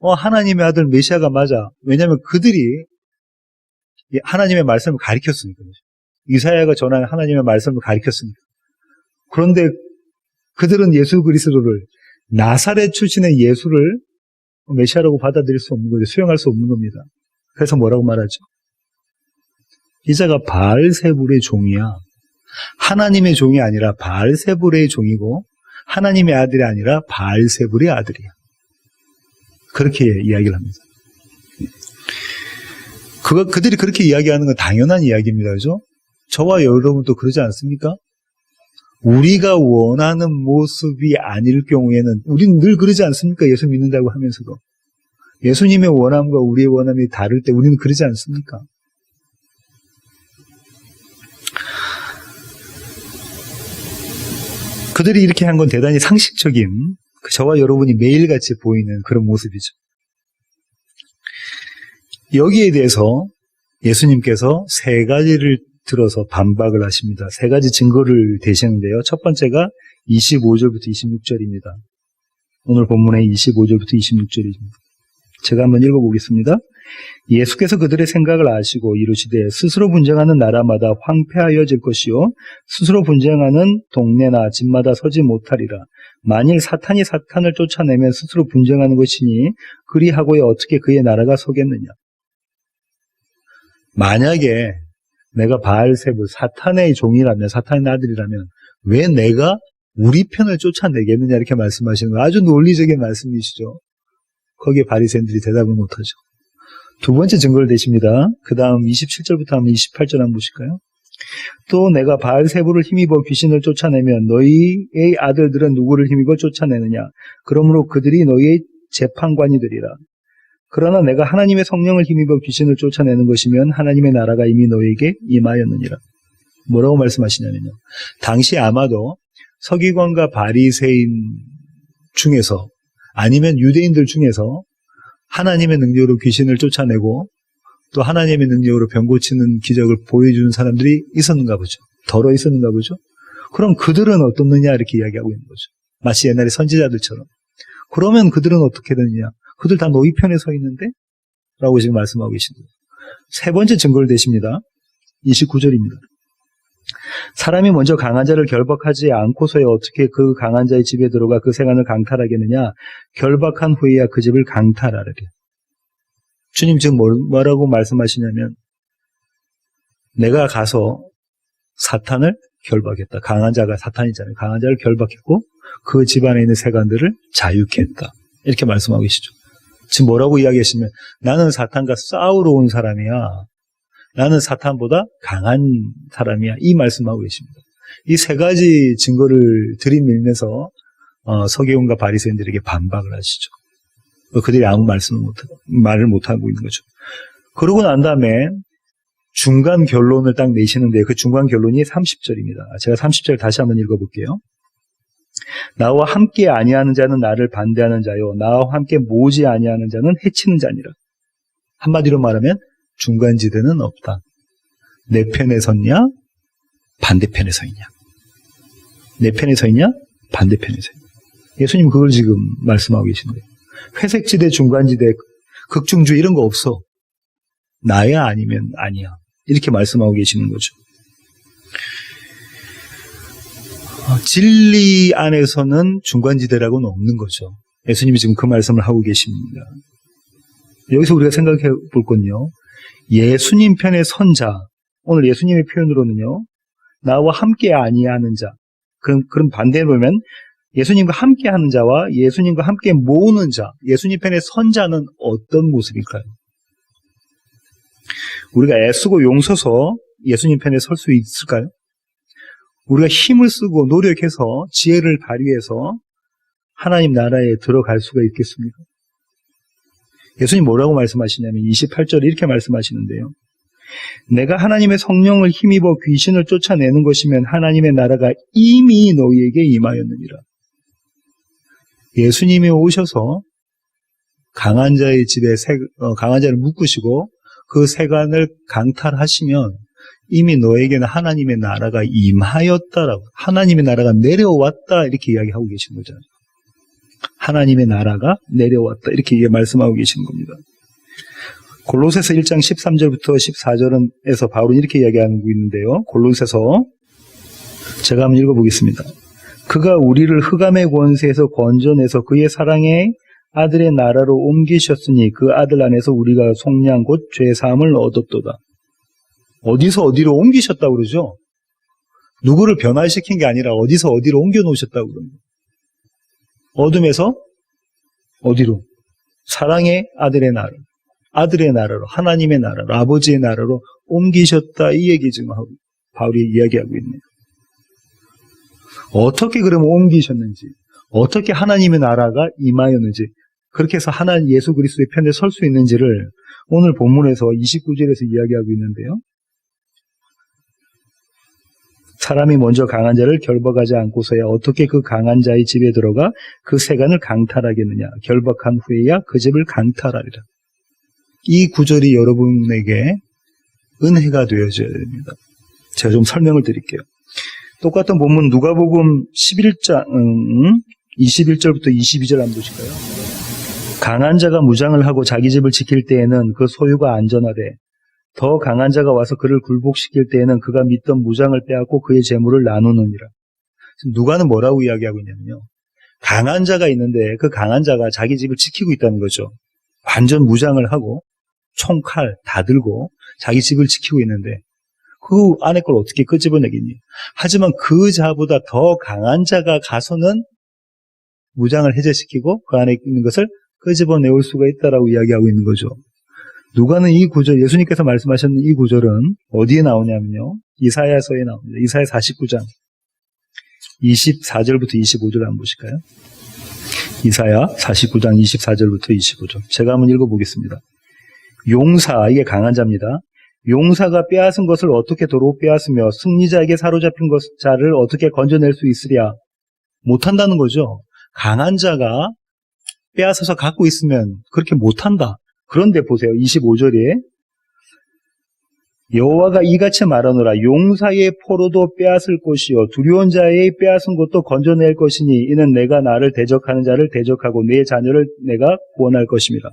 하나님의 아들 메시아가 맞아. 왜냐하면 그들이 하나님의 말씀을 가리켰으니까. 이사야가 전한 하나님의 말씀을 가리켰으니까. 그런데 그들은 예수 그리스도를 나사렛 출신의 예수를 메시아라고 받아들일 수 없는 거죠. 수용할 수 없는 겁니다. 그래서 뭐라고 말하죠? 이자가 바알세불의 종이야. 하나님의 종이 아니라 바알세불의 종이고 하나님의 아들이 아니라 바알세불의 아들이야. 그렇게 이야기를 합니다. 그들이 그렇게 이야기하는 건 당연한 이야기입니다. 그죠? 저와 여러분도 그러지 않습니까? 우리가 원하는 모습이 아닐 경우에는 우리는 늘 그러지 않습니까? 예수 믿는다고 하면서도. 예수님의 원함과 우리의 원함이 다를 때 우리는 그러지 않습니까? 그들이 이렇게 한 건 대단히 상식적인 저와 여러분이 매일같이 보이는 그런 모습이죠. 여기에 대해서 예수님께서 세 가지를 들어서 반박을 하십니다. 세 가지 증거를 대시는데요. 첫 번째가 25절부터 26절입니다. 오늘 본문의 25절부터 26절입니다. 제가 한번 읽어보겠습니다. 예수께서 그들의 생각을 아시고 이르시되 스스로 분쟁하는 나라마다 황폐하여질 것이요 스스로 분쟁하는 동네나 집마다 서지 못하리라. 만일 사탄이 사탄을 쫓아내면 스스로 분쟁하는 것이니 그리하고야 어떻게 그의 나라가 서겠느냐. 만약에 내가 바알세불 사탄의 종이라면 사탄의 아들이라면 왜 내가 우리 편을 쫓아내겠느냐 이렇게 말씀하시는 거예요. 아주 논리적인 말씀이시죠. 거기에 바리새인들이 대답을 못하죠. 두 번째 증거를 대십니다. 그 다음 27절부터 한번 28절 한번 보실까요? 또 내가 바알세불을 힘입어 귀신을 쫓아내면 너희의 아들들은 누구를 힘입어 쫓아내느냐. 그러므로 그들이 너희의 재판관이 되리라. 그러나 내가 하나님의 성령을 힘입어 귀신을 쫓아내는 것이면 하나님의 나라가 이미 너희에게 임하였느니라. 뭐라고 말씀하시냐면요. 당시 아마도 서기관과 바리새인 중에서 아니면 유대인들 중에서 하나님의 능력으로 귀신을 쫓아내고 또 하나님의 능력으로 병 고치는 기적을 보여주는 사람들이 있었는가 보죠. 덜어 있었는가 보죠. 그럼 그들은 어떻느냐 이렇게 이야기하고 있는 거죠. 마치 옛날에 선지자들처럼. 그러면 그들은 어떻게 되느냐. 그들 다 너희 편에 서 있는데? 라고 지금 말씀하고 계십니다. 세 번째 증거를 대십니다. 29절입니다. 사람이 먼저 강한 자를 결박하지 않고서야 어떻게 그 강한 자의 집에 들어가 그 생안을 강탈하겠느냐. 결박한 후에야 그 집을 강탈하리라. 주님 지금 뭐라고 말씀하시냐면 내가 가서 사탄을 결박했다. 강한 자가 사탄이잖아요. 강한 자를 결박했고 그 집안에 있는 세간들을 자유케 했다. 이렇게 말씀하고 계시죠. 지금 뭐라고 이야기하시면 나는 사탄과 싸우러 온 사람이야. 나는 사탄보다 강한 사람이야. 이 말씀하고 계십니다. 이 세 가지 증거를 들이밀면서 서기관과 바리새인들에게 반박을 하시죠. 그들이 아무 말을 못하고 있는 거죠. 그러고 난 다음에 중간 결론을 딱 내시는데 그 중간 결론이 30절입니다. 제가 30절 다시 한번 읽어볼게요. 나와 함께 아니하는 자는 나를 반대하는 자요 나와 함께 모지 아니하는 자는 해치는 자니라. 한마디로 말하면 중간지대는 없다. 내 편에 섰냐? 반대편에 서 있냐? 내 편에 서 있냐? 반대편에 서 있냐? 예수님 그걸 지금 말씀하고 계신 거예요. 회색지대, 중간지대, 극중주의 이런 거 없어. 나야 아니면 아니야. 이렇게 말씀하고 계시는 거죠. 진리 안에서는 중간지대라고는 없는 거죠. 예수님이 지금 그 말씀을 하고 계십니다. 여기서 우리가 생각해 볼 건요. 예수님 편에 선 자, 오늘 예수님의 표현으로는요. 나와 함께 아니하는 자. 그럼 반대로 보면 예수님과 함께 하는 자와 예수님과 함께 모으는 자, 예수님 편에 선 자는 어떤 모습일까요? 우리가 애쓰고 용서서 예수님 편에 설 수 있을까요? 우리가 힘을 쓰고 노력해서 지혜를 발휘해서 하나님 나라에 들어갈 수가 있겠습니까? 예수님 뭐라고 말씀하시냐면 28절에 이렇게 말씀하시는데요. 내가 하나님의 성령을 힘입어 귀신을 쫓아내는 것이면 하나님의 나라가 이미 너희에게 임하였느니라. 예수님이 오셔서 강한 자의 집에 강한 자를 묶으시고 그 세간을 강탈하시면 이미 너에게는 하나님의 나라가 임하였다라고, 하나님의 나라가 내려왔다 이렇게 이야기하고 계신 거잖아요. 하나님의 나라가 내려왔다 이렇게 말씀하고 계신 겁니다. 골로새서 1장 13절부터 14절에서 바울은 이렇게 이야기하고 있는데요. 골로새서 제가 한번 읽어보겠습니다. 그가 우리를 흑암의 권세에서 건져내서 그의 사랑의 아들의 나라로 옮기셨으니 그 아들 안에서 우리가 속량 곧 죄사함을 얻었도다. 어디서 어디로 옮기셨다고 그러죠? 누구를 변화시킨 게 아니라 어디서 어디로 옮겨놓으셨다고 그럽니다. 어둠에서 어디로? 사랑의 아들의 나라, 아들의 나라로, 하나님의 나라로, 아버지의 나라로 옮기셨다. 이 얘기 지금 바울이 이야기하고 있네요. 어떻게 그러면 옮기셨는지, 어떻게 하나님의 나라가 임하였는지, 그렇게 해서 하나님 예수 그리스도의 편에 설 수 있는지를 오늘 본문에서 29절에서 이야기하고 있는데요. 사람이 먼저 강한 자를 결박하지 않고서야 어떻게 그 강한 자의 집에 들어가 그 세간을 강탈하겠느냐. 결박한 후에야 그 집을 강탈하리라. 이 구절이 여러분에게 은혜가 되어져야 됩니다. 제가 좀 설명을 드릴게요. 똑같은 본문 누가복음 11장 21절부터 22절 한번 보실까요? 강한 자가 무장을 하고 자기 집을 지킬 때에는 그 소유가 안전하되 더 강한 자가 와서 그를 굴복시킬 때에는 그가 믿던 무장을 빼앗고 그의 재물을 나누느니라. 누가는 뭐라고 이야기하고 있냐면요. 강한 자가 있는데 그 강한 자가 자기 집을 지키고 있다는 거죠. 완전 무장을 하고 총, 칼 다 들고 자기 집을 지키고 있는데 그 안에 걸 어떻게 끄집어내겠니? 하지만 그 자보다 더 강한 자가 가서는 무장을 해제시키고 그 안에 있는 것을 끄집어내올 수가 있다라고 이야기하고 있는 거죠. 누가는 이 구절, 예수님께서 말씀하셨는 이 구절은 어디에 나오냐면요. 이사야서에 나옵니다. 이사야 49장 24절부터 25절 한번 보실까요? 이사야 49장 24절부터 25절. 제가 한번 읽어보겠습니다. 용사, 이게 강한 자입니다. 용사가 빼앗은 것을 어떻게 도로 빼앗으며 승리자에게 사로잡힌 자를 어떻게 건져낼 수 있으랴? 못한다는 거죠. 강한 자가 빼앗아서 갖고 있으면 그렇게 못한다. 그런데 보세요. 25절에 여호와가 이같이 말하노라. 용사의 포로도 빼앗을 것이요 두려운 자의 빼앗은 것도 건져낼 것이니 이는 내가 나를 대적하는 자를 대적하고 내 자녀를 내가 구원할 것입니다.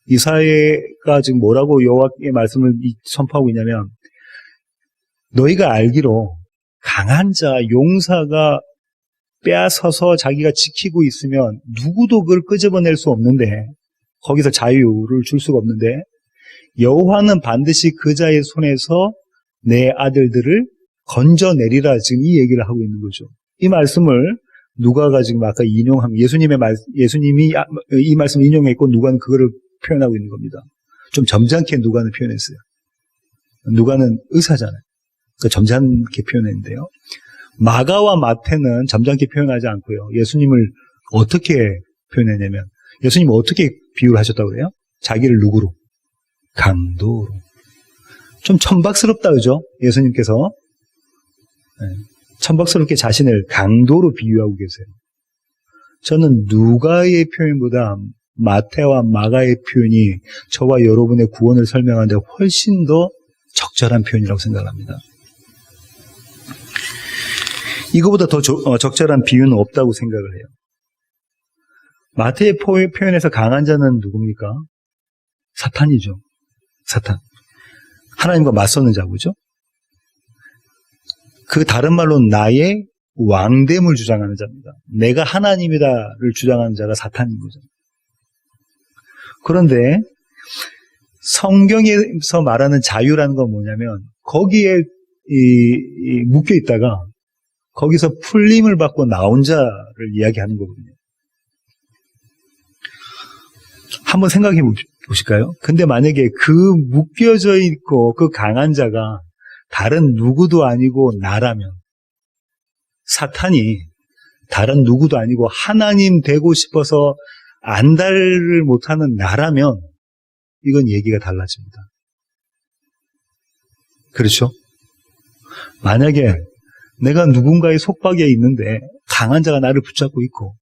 이사야가 지금 뭐라고 여호와의 말씀을 선포하고 있냐면 너희가 알기로 강한 자, 용사가 빼앗아서 자기가 지키고 있으면 누구도 그걸 끄집어낼 수 없는데 거기서 자유를 줄 수가 없는데 여호와는 반드시 그 자의 손에서 내 아들들을 건져내리라 지금 이 얘기를 하고 있는 거죠. 이 말씀을 누가가 지금 아까 인용한 예수님이 이 말씀을 인용했고 누가는 그거를 표현하고 있는 겁니다. 좀 점잖게 누가는 표현했어요. 누가는 의사잖아요. 그러니까 점잖게 표현했는데요. 마가와 마태는 점잖게 표현하지 않고요. 예수님을 어떻게 표현했냐면 예수님은 어떻게 비유를 하셨다고 그래요? 자기를 누구로? 강도로. 좀 천박스럽다 그죠? 예수님께서 천박스럽게 자신을 강도로 비유하고 계세요. 저는 누가의 표현보다 마태와 마가의 표현이 저와 여러분의 구원을 설명하는데 훨씬 더 적절한 표현이라고 생각합니다. 이거보다 더 적절한 비유는 없다고 생각을 해요. 마태의 표현에서 강한 자는 누굽니까? 사탄이죠. 사탄. 하나님과 맞서는 자고죠. 그 다른 말로 나의 왕됨을 주장하는 자입니다. 내가 하나님이다를 주장하는 자가 사탄인 거죠. 그런데 성경에서 말하는 자유라는 건 뭐냐면 거기에 묶여 있다가 거기서 풀림을 받고 나온 자를 이야기하는 거거든요. 한번 생각해 보실까요? 근데 만약에 그 묶여져 있고 그 강한 자가 다른 누구도 아니고 나라면 사탄이 다른 누구도 아니고 하나님 되고 싶어서 안달을 못하는 나라면 이건 얘기가 달라집니다. 그렇죠? 만약에 내가 누군가의 속박에 있는데 강한 자가 나를 붙잡고 있고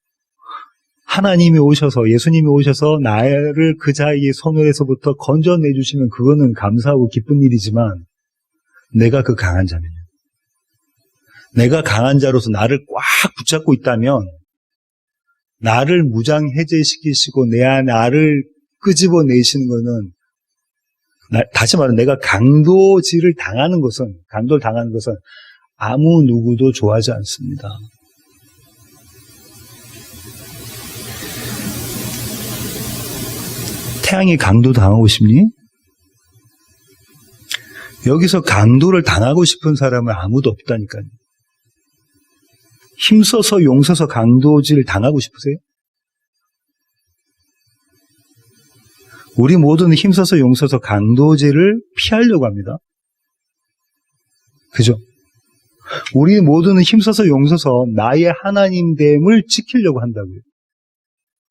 하나님이 오셔서 예수님이 오셔서 나를 그 자의 손에서부터 건져내주시면 그거는 감사하고 기쁜 일이지만 내가 그 강한 자면요. 내가 강한 자로서 나를 꽉 붙잡고 있다면 나를 무장해제시키시고 나를 끄집어내시는 것은 다시 말하면 내가 강도를 당하는 것은 아무 누구도 좋아하지 않습니다. 태양이 강도 당하고 싶니? 여기서 강도를 당하고 싶은 사람은 아무도 없다니까요. 힘써서 용서서 강도질 당하고 싶으세요? 우리 모두는 힘써서 용서서 강도질을 피하려고 합니다. 그죠? 우리 모두는 힘써서 용서서 나의 하나님됨을 지키려고 한다고요.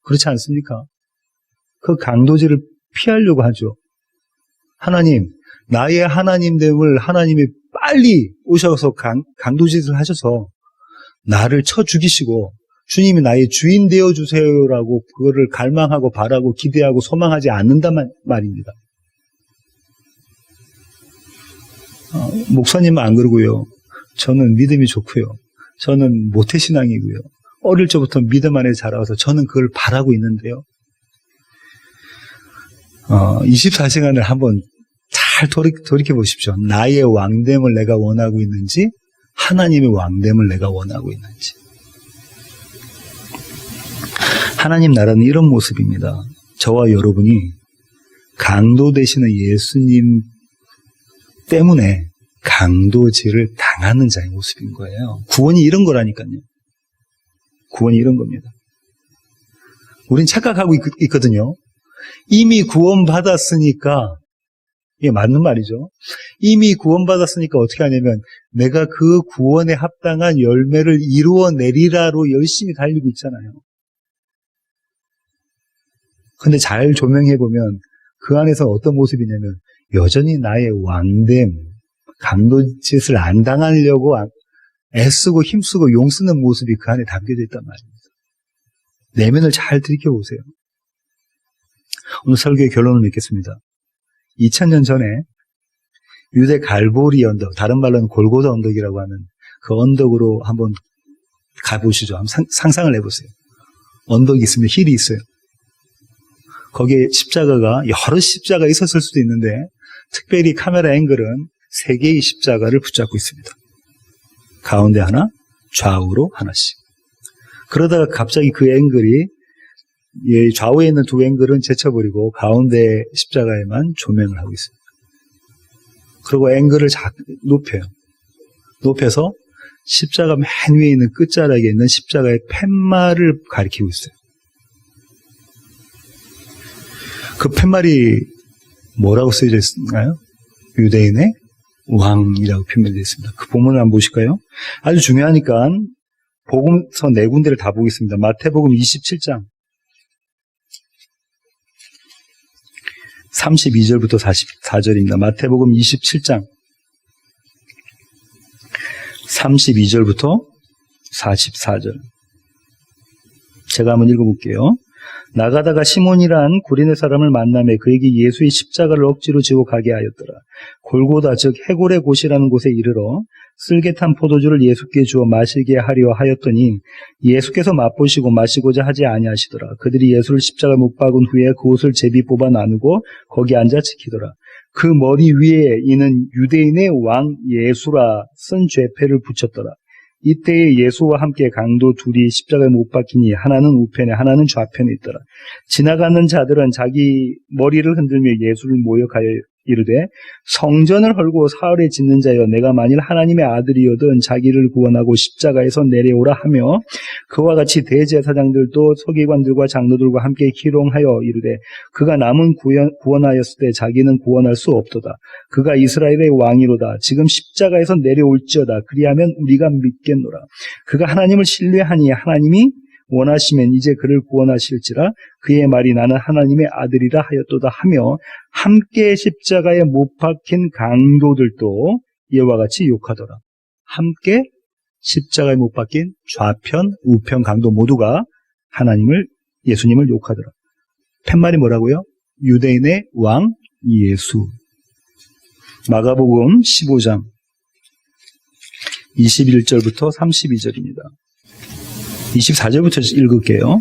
그렇지 않습니까? 그 강도질을 피하려고 하죠. 하나님, 나의 하나님됨을 하나님이 빨리 오셔서 강도질을 하셔서 나를 쳐 죽이시고 주님이 나의 주인 되어주세요라고 그거를 갈망하고 바라고 기대하고 소망하지 않는단 말입니다. 목사님은 안 그러고요. 저는 믿음이 좋고요. 저는 모태신앙이고요. 어릴 적부터 믿음 안에 자라와서 저는 그걸 바라고 있는데요. 24시간을 한번 잘 돌이켜 보십시오. 나의 왕됨을 내가 원하고 있는지 하나님의 왕됨을 내가 원하고 있는지. 하나님 나라는 이런 모습입니다. 저와 여러분이 강도 되시는 예수님 때문에 강도질을 당하는 자의 모습인 거예요. 구원이 이런 거라니까요. 구원이 이런 겁니다. 우린 착각하고 있거든요. 이미 구원받았으니까, 이게 맞는 말이죠. 이미 구원받았으니까 어떻게 하냐면 내가 그 구원에 합당한 열매를 이루어내리라로 열심히 달리고 있잖아요. 근데 잘 조명해보면 그 안에서 어떤 모습이냐면 여전히 나의 왕됨, 강도짓을 안 당하려고 애쓰고 힘쓰고 용쓰는 모습이 그 안에 담겨져 있단 말입니다. 내면을 잘 들여다보세요. 오늘 설교의 결론을 맺겠습니다. 2000년 전에 유대 갈보리 언덕, 다른 말로는 골고다 언덕이라고 하는 그 언덕으로 한번 가보시죠. 한번 상상을 해보세요. 언덕이 있으면 힐이 있어요. 거기에 십자가가 여러 십자가 있었을 수도 있는데 특별히 카메라 앵글은 3개의 십자가를 붙잡고 있습니다. 가운데 하나, 좌우로 하나씩. 그러다가 갑자기 그 앵글이 좌우에 있는 2 앵글은 제쳐버리고 가운데 십자가에만 조명을 하고 있습니다. 그리고 앵글을 높여요. 높여서 십자가 맨 위에 있는 끝자락에 있는 십자가의 팻말을 가리키고 있어요. 그 팻말이 뭐라고 쓰여져 있나요? 유대인의 왕이라고 표현되어 있습니다. 그 본문을 한번 보실까요? 아주 중요하니까 복음서 4군데를 다 보겠습니다. 마태복음 27장 32절부터 44절입니다. 마태복음 27장 32절부터 44절. 제가 한번 읽어볼게요. 나가다가 시몬이란 구레네 사람을 만나매 그에게 예수의 십자가를 억지로 지고 가게 하였더라. 골고다 즉 해골의 곳이라는 곳에 이르러 쓸개탄 포도주를 예수께 주어 마시게 하려 하였더니 예수께서 맛보시고 마시고자 하지 아니하시더라. 그들이 예수를 십자가에 못 박은 후에 그 옷을 제비 뽑아 나누고 거기 앉아 지키더라. 그 머리 위에 이는 유대인의 왕 예수라 쓴 죄패를 붙였더라. 이때에 예수와 함께 강도 둘이 십자가에 못 박히니 하나는 우편에 하나는 좌편에 있더라. 지나가는 자들은 자기 머리를 흔들며 예수를 모욕하여 이르되 성전을 헐고 사흘에 짓는 자여 내가 만일 하나님의 아들이어든 자기를 구원하고 십자가에서 내려오라 하며 그와 같이 대제사장들도 서기관들과 장로들과 함께 희롱하여 이르되 그가 남은 구원하였을 때 자기는 구원할 수 없도다. 그가 이스라엘의 왕이로다. 지금 십자가에서 내려올지어다. 그리하면 우리가 믿겠노라. 그가 하나님을 신뢰하니 하나님이 원하시면 이제 그를 구원하실지라. 그의 말이 나는 하나님의 아들이라 하였도다 하며 함께 십자가에 못 박힌 강도들도 이와 같이 욕하더라. 함께 십자가에 못 박힌 좌편, 우편 강도 모두가 예수님을 욕하더라. 팻말이 뭐라고요? 유대인의 왕 예수. 마가복음 15장 21절부터 32절입니다. 24절부터 읽을게요.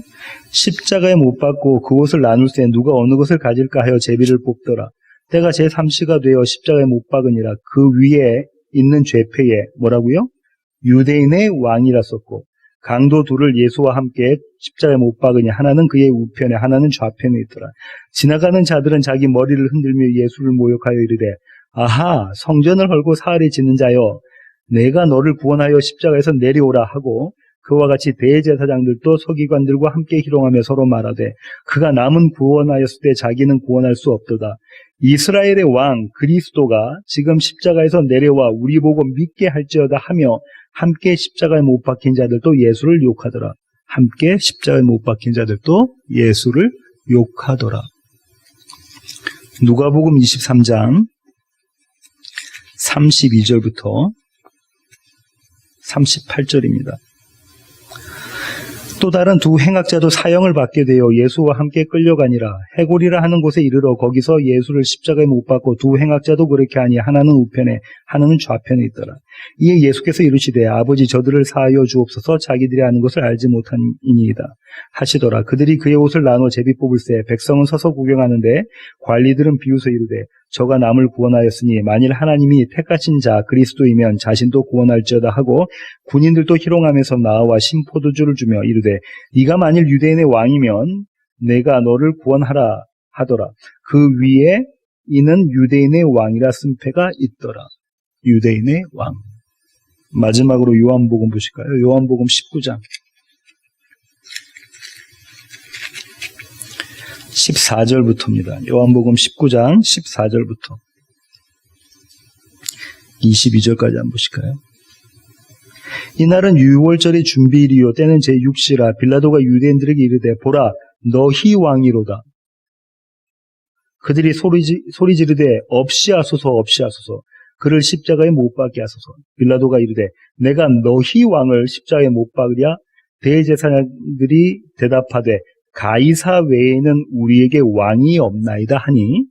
십자가에 못 박고 그 옷을 나눌 때 누가 어느 것을 가질까 하여 제비를 뽑더라. 때가 제3시가 되어 십자가에 못 박으니라. 그 위에 있는 죄패에 뭐라고요? 유대인의 왕이라 썼고 강도 둘을 예수와 함께 십자가에 못 박으니 하나는 그의 우편에 하나는 좌편에 있더라. 지나가는 자들은 자기 머리를 흔들며 예수를 모욕하여 이르되 아하 성전을 헐고 사흘에 짓는 자여 내가 너를 구원하여 십자가에서 내려오라 하고 그와 같이 대제사장들도 서기관들과 함께 희롱하며 서로 말하되 그가 남은 구원하였을 때 자기는 구원할 수 없도다. 이스라엘의 왕 그리스도가 지금 십자가에서 내려와 우리 보고 믿게 할지어다 하며 함께 십자가에 못 박힌 자들도 예수를 욕하더라. 함께 십자가에 못 박힌 자들도 예수를 욕하더라. 누가복음 23장 32절부터 38절입니다. 또 다른 두 행악자도 사형을 받게 되어 예수와 함께 끌려가니라. 해골이라 하는 곳에 이르러 거기서 예수를 십자가에 못 박고 두 행악자도 그렇게 하니 하나는 우편에 하나는 좌편에 있더라. 이에 예수께서 이르시되 아버지 저들을 사하여 주옵소서 자기들이 하는 것을 알지 못하니이다 하시더라. 그들이 그의 옷을 나눠 제비 뽑을새 백성은 서서 구경하는데 관리들은 비웃어 이르되 저가 남을 구원하였으니 만일 하나님이 택하신 자 그리스도이면 자신도 구원할지어다 하고 군인들도 희롱하면서 나와 신포도주를 주며 이르되 네가 만일 유대인의 왕이면 내가 너를 구원하라 하더라. 그 위에 이는 유대인의 왕이라 쓴 패가 있더라. 유대인의 왕. 마지막으로 요한복음 보실까요? 요한복음 19장 14절부터입니다. 요한복음 19장 14절부터 22절까지 한번 보실까요? 이날은 유월절의 준비일이요 때는 제6시라. 빌라도가 유대인들에게 이르되 보라 너희 왕이로다. 그들이 소리 지르되 없이 하소서 없이 하소서. 그를 십자가에 못 박게 하소서. 빌라도가 이르되 내가 너희 왕을 십자가에 못 박으랴. 대제사장들이 대답하되 가이사 외에는 우리에게 왕이 없나이다 하니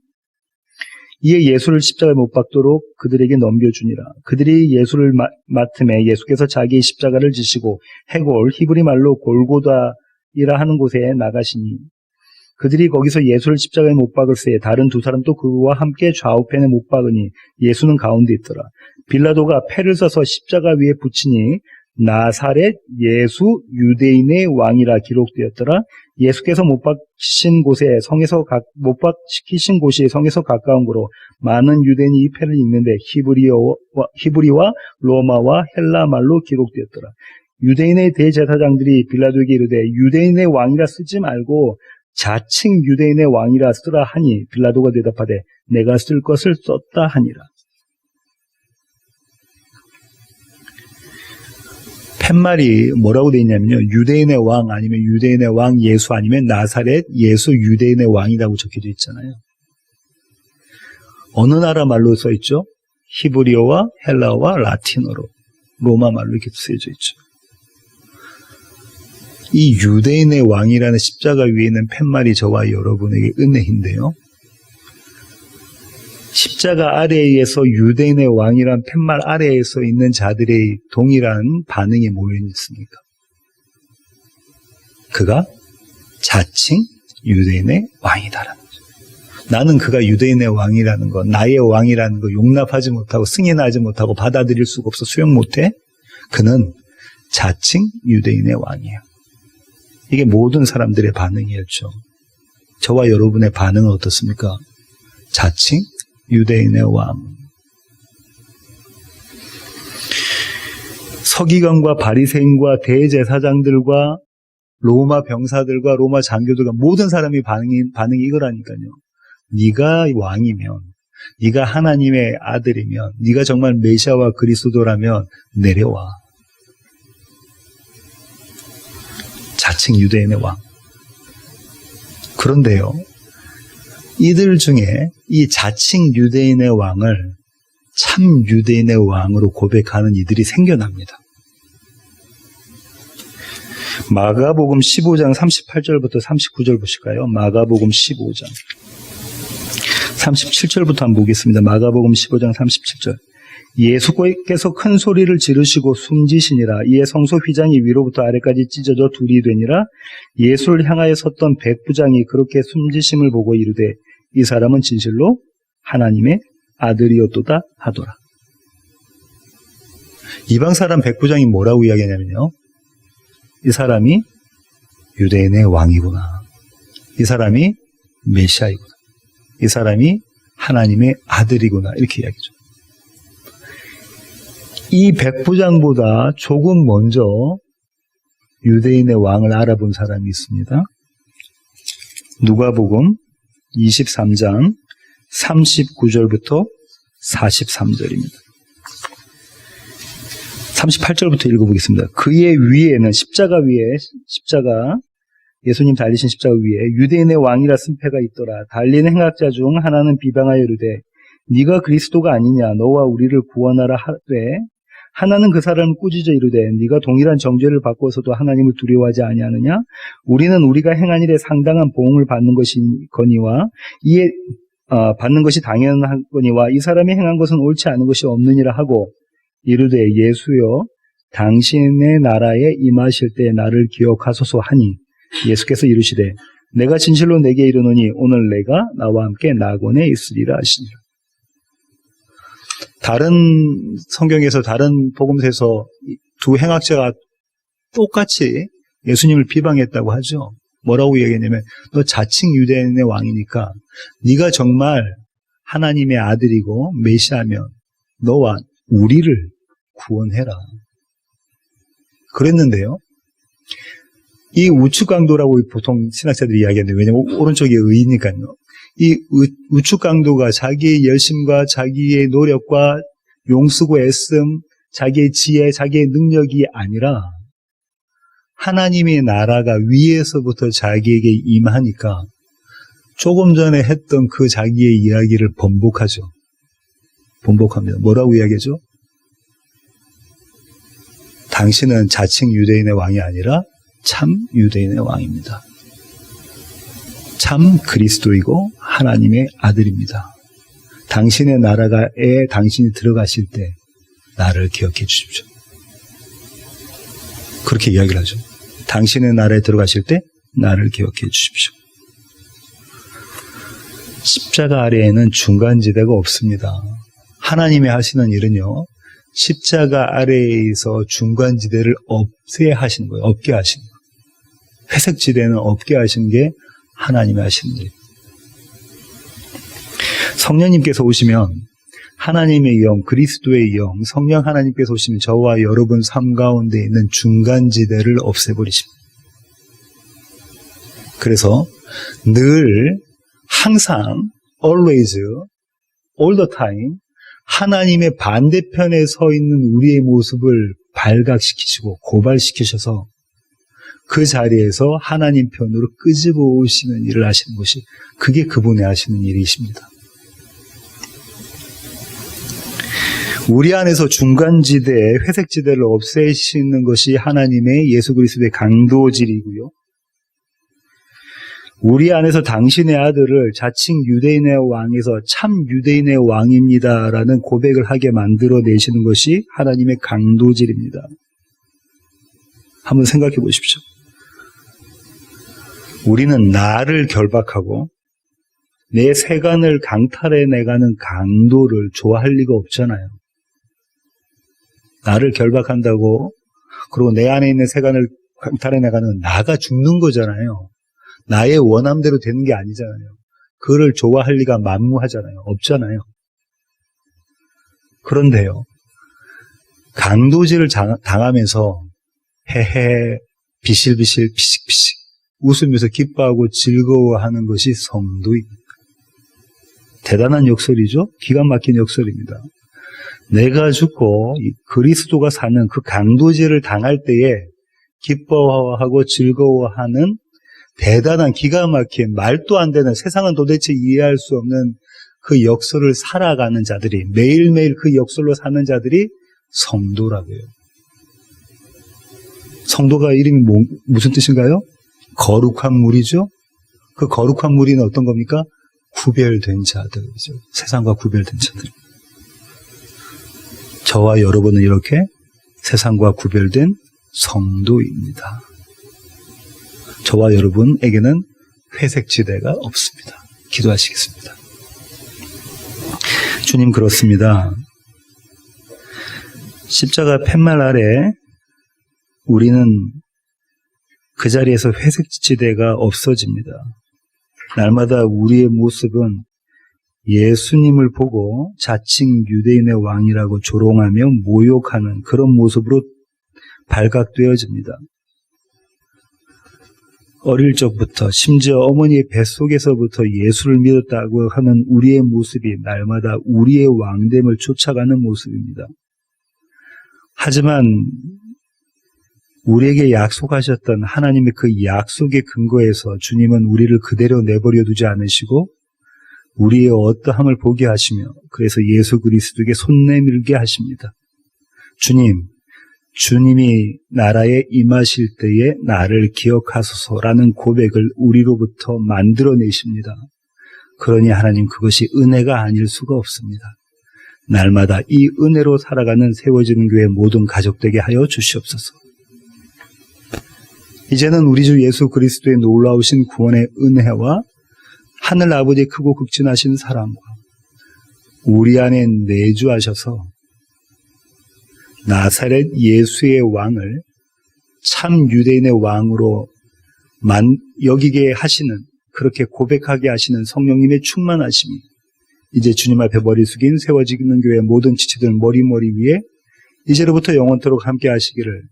이에 예수를 십자가에 못 박도록 그들에게 넘겨주니라. 그들이 예수를 맡음에 예수께서 자기의 십자가를 지시고 해골 히브리 말로 골고다이라 하는 곳에 나가시니 그들이 거기서 예수를 십자가에 못 박을새 다른 두 사람도 그와 함께 좌우편에 못 박으니 예수는 가운데 있더라. 빌라도가 패를 써서 십자가 위에 붙이니 나사렛 예수 유대인의 왕이라 기록되었더라. 예수께서 못 박히신 곳이 성에서 가까운 거로 많은 유대인이 이 패를 읽는데 히브리와 로마와 헬라 말로 기록되었더라. 유대인의 대제사장들이 빌라도에게 이르되 유대인의 왕이라 쓰지 말고 자칭 유대인의 왕이라 쓰라 하니 빌라도가 대답하되 내가 쓸 것을 썼다 하니라. 팻말이 뭐라고 되어 있냐면요. 유대인의 왕 아니면 유대인의 왕 예수 아니면 나사렛 예수 유대인의 왕이라고 적혀져 있잖아요. 어느 나라 말로 써 있죠? 히브리어와 헬라어와 라틴어로 로마 말로 이렇게 쓰여져 있죠. 이 유대인의 왕이라는 십자가 위에 있는 팻말이 저와 여러분에게 은혜인데요. 십자가 아래에서 유대인의 왕이란 팻말 아래에서 있는 자들의 동일한 반응이 모여 있습니까? 그가 자칭 유대인의 왕이다라는 거죠. 나는 그가 유대인의 왕이라는 거, 나의 왕이라는 거 용납하지 못하고 승인하지 못하고 받아들일 수가 없어 수용 못해. 그는 자칭 유대인의 왕이에요. 이게 모든 사람들의 반응이었죠. 저와 여러분의 반응은 어떻습니까? 자칭 유대인의 왕. 서기관과 바리새인과 대제사장들과 로마 병사들과 로마 장교들과 모든 사람이 반응이 이거라니까요. 네가 왕이면, 네가 하나님의 아들이면, 네가 정말 메시아와 그리스도라면 내려와. 자칭 유대인의 왕. 그런데요, 이들 중에 이 자칭 유대인의 왕을 참 유대인의 왕으로 고백하는 이들이 생겨납니다. 마가복음 15장 38절부터 39절 보실까요? 마가복음 15장 37절부터 한번 보겠습니다. 마가복음 15장 37절. 예수께서 큰 소리를 지르시고 숨지시니라. 이에 성소 휘장이 위로부터 아래까지 찢어져 둘이 되니라. 예수를 향하여 섰던 백부장이 그렇게 숨지심을 보고 이르되 이 사람은 진실로 하나님의 아들이었도다 하더라. 이방 사람 백부장이 뭐라고 이야기하냐면요, 이 사람이 유대인의 왕이구나, 이 사람이 메시아이구나, 이 사람이 하나님의 아들이구나, 이렇게 이야기죠. 이 백부장보다 조금 먼저 유대인의 왕을 알아본 사람이 있습니다. 누가복음 23장 39절부터 43절입니다. 38절부터 읽어보겠습니다. 그의 위에는 십자가, 예수님 달리신 십자가 위에 유대인의 왕이라 쓴 패가 있더라. 달린 행악자 중 하나는 비방하여 이르되 네가 그리스도가 아니냐, 너와 우리를 구원하라 하되, 하나는 그 사람을 꾸짖어 이르되 네가 동일한 정죄를 받고서도 하나님을 두려워하지 아니하느냐? 우리는 우리가 행한 일에 상당한 보응을 받는 것이거니와 이에 받는 것이 당연하거니와 이 사람이 행한 것은 옳지 않은 것이 없느니라 하고 이르되 예수여, 당신의 나라에 임하실 때 나를 기억하소서 하니 예수께서 이르시되 내가 진실로 내게 이르노니 오늘 내가 나와 함께 낙원에 있으리라 하시니라. 다른 성경에서, 다른 복음서에서 두 행악자가 똑같이 예수님을 비방했다고 하죠. 뭐라고 얘기했냐면 너 자칭 유대인의 왕이니까 네가 정말 하나님의 아들이고 메시아면 너와 우리를 구원해라. 그랬는데요, 이 우측강도라고 보통 신학자들이 이야기하는데, 왜냐면 오른쪽이 의니까요. 이 우측강도가 자기의 열심과 자기의 노력과 용쓰고 애씀, 자기의 지혜, 자기의 능력이 아니라 하나님의 나라가 위에서부터 자기에게 임하니까 조금 전에 했던 그 자기의 이야기를 번복하죠. 번복합니다. 뭐라고 이야기하죠? 당신은 자칭 유대인의 왕이 아니라 참 유대인의 왕입니다. 참 그리스도이고 하나님의 아들입니다. 당신의 나라가에 당신이 들어가실 때 나를 기억해 주십시오. 그렇게 이야기를 하죠. 당신의 나라에 들어가실 때 나를 기억해 주십시오. 십자가 아래에는 중간지대가 없습니다. 하나님이 하시는 일은요, 십자가 아래에서 중간지대를 없게 하시는 거예요. 없게 하시는 거예요. 회색지대는 없게 하신 게 하나님이 하시는 일. 성령님께서 오시면 하나님의 영, 그리스도의 영, 성령 하나님께서 오시면 저와 여러분 삶 가운데 있는 중간지대를 없애버리십니다. 그래서 늘, 항상, always, all the time 하나님의 반대편에 서 있는 우리의 모습을 발각시키시고 고발시키셔서 그 자리에서 하나님 편으로 끄집어 오시는 일을 하시는 것이, 그게 그분이 하시는 일이십니다. 우리 안에서 중간지대, 회색지대를 없애시는 것이 하나님의 예수 그리스도의 강도질이고요. 우리 안에서 당신의 아들을 자칭 유대인의 왕에서 참 유대인의 왕입니다라는 고백을 하게 만들어내시는 것이 하나님의 강도질입니다. 한번 생각해 보십시오. 우리는 나를 결박하고 내 세간을 강탈해내가는 강도를 좋아할 리가 없잖아요. 나를 결박한다고, 그리고 내 안에 있는 세간을 강탈해내가는 나가 죽는 거잖아요. 나의 원함대로 되는 게 아니잖아요. 그를 좋아할 리가 만무하잖아요. 없잖아요. 그런데요, 강도질을 당하면서 헤헤, 비실비실, 피식피식 웃으면서 기뻐하고 즐거워하는 것이 성도입니다. 대단한 역설이죠? 기가 막힌 역설입니다. 내가 죽고 그리스도가 사는 그 강도질을 당할 때에 기뻐하고 즐거워하는 대단한 기가 막힌 말도 안 되는 세상은 도대체 이해할 수 없는 그 역설을 살아가는 자들이 매일매일 그 역설로 사는 자들이 성도라고요. 성도가 이름이 무슨 뜻인가요? 거룩한 무리죠. 그 거룩한 무리는 어떤 겁니까? 구별된 자들이죠. 세상과 구별된 자들. 저와 여러분은 이렇게 세상과 구별된 성도입니다. 저와 여러분에게는 회색 지대가 없습니다. 기도하시겠습니다. 주님, 그렇습니다. 십자가 팻말 아래 우리는 그 자리에서 회색 지대가 없어집니다. 날마다 우리의 모습은 예수님을 보고 자칭 유대인의 왕이라고 조롱하며 모욕하는 그런 모습으로 발각되어집니다. 어릴 적부터 심지어 어머니의 뱃속에서부터 예수를 믿었다고 하는 우리의 모습이 날마다 우리의 왕됨을 쫓아가는 모습입니다. 하지만 우리에게 약속하셨던 하나님의 그 약속의 근거에서 주님은 우리를 그대로 내버려 두지 않으시고 우리의 어떠함을 보게 하시며 그래서 예수 그리스도에게 손 내밀게 하십니다. 주님이 나라에 임하실 때에 나를 기억하소서라는 고백을 우리로부터 만들어내십니다. 그러니 하나님, 그것이 은혜가 아닐 수가 없습니다. 날마다 이 은혜로 살아가는 세워지는 교회 모든 가족 되게 하여 주시옵소서. 이제는 우리 주 예수 그리스도의 놀라우신 구원의 은혜와 하늘 아버지의 크고 극진하신 사랑과 우리 안에 내주하셔서 나사렛 예수의 왕을 참 유대인의 왕으로 여기게 하시는, 그렇게 고백하게 하시는 성령님의 충만하심이 이제 주님 앞에 머리 숙인 세워지는 교회 모든 지체들 머리 위에 이제로부터 영원토록 함께 하시기를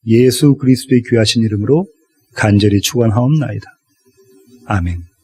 예수 그리스도의 귀하신 이름으로 간절히 축원하옵나이다. 아멘.